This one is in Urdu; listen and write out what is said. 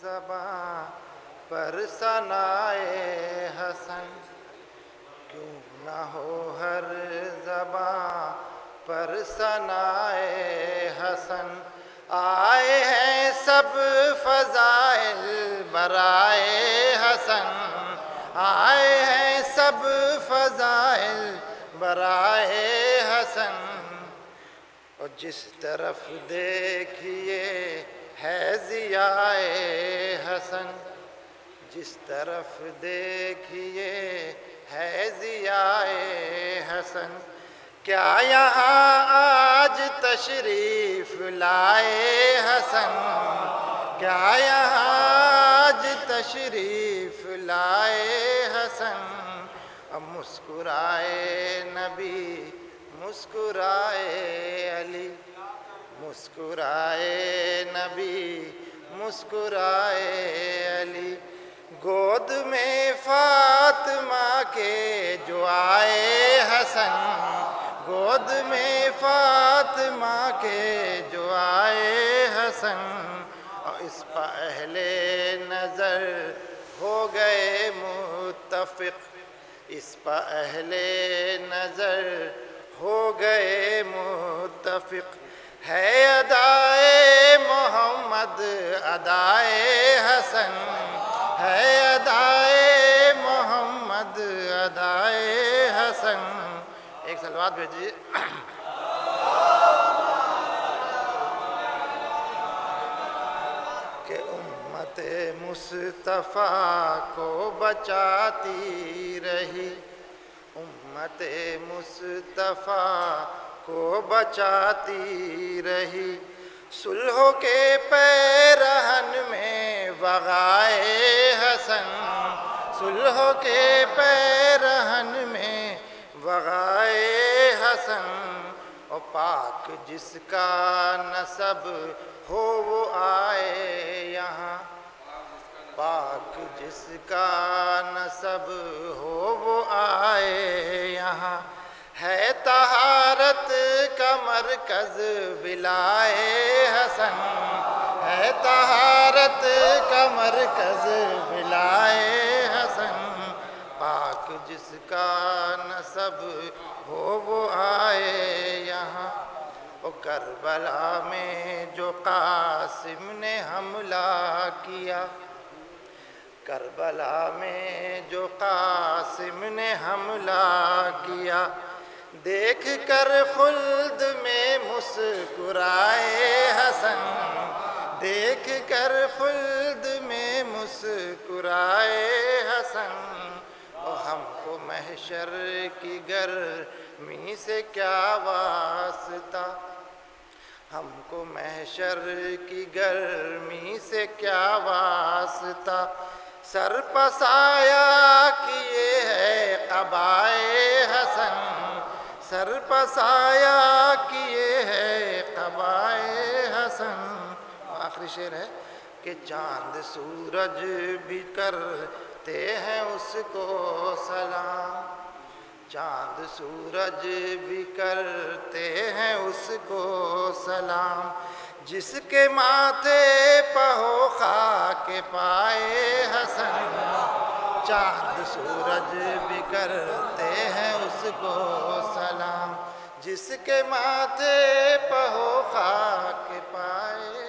زباں پر ثنائے حسن، کیوں نہ ہو ہر زباں پر ثنائے حسن، آئے ہیں سب فضائل برائے حسن، آئے ہیں سب فضائل برائے حسن، اور جس طرف دیکھیے ہے ضیاء حسن، جس طرف دیکھیے ہے ضیاء حسن، کیا یہاں آج تشریف لائے حسن، کیا یہاں آج تشریف لائے حسن، اب مسکرائے نبی مسکرائے علی، مسکرائے نبی مسکرائے علی، گود میں فاطمہ کے جو آئے حسن، گود میں فاطمہ کے جو آئے حسن، اور اس پہ اہل نظر ہو گئے متفق، اس پہ اہل نظر ہو گئے متفق، ہے ادائے محمد ادائے حسن، ہے ادائے محمد ادائے حسن، ایک صلوات بھیجیے۔ کہ امت مصطفیٰ کو بچاتی رہی، امت مصطفیٰ کو بچاتی رہی، صلح کے پیرہن میں وغائے حسن، صلح کے پیرہن میں وغائے حسن، اور پاک جس کا نسب ہو وہ آئے یہاں، پاک جس کا نسب ہو وہ آئے یہاں، ہے طہارت کا مرکز ولائے حسن، ہے طہارت کا مرکز ولائے حسن، پاک جس کا نسب ہو وہ آئے یہاں، اور کربلا میں جو قاسم نے حملہ کیا، کربلا میں جو قاسم نے حملہ کیا، دیکھ کر خلد میں مسکرائے حسن، دیکھ کر خلد میں مسکرائے حسن، اور ہم کو محشر کی گرمی سے کیا واسطہ، ہم کو محشر کی گرمی سے کیا واسطہ، سر پسایا کیے ہے قبائے حسن، سر پسایا کیے ہے قبائے حسن، آخری شعر ہے کہ چاند سورج بھی کرتے ہیں اس کو سلام، چاند سورج بھی کرتے ہیں اس کو سلام، جس کے ماتھے پہ ہو خاک پائے حسن، چاند سورج بھی کرتے ہیں اس کو سلام، جس کے ماتھے پہ ہو خاک پائے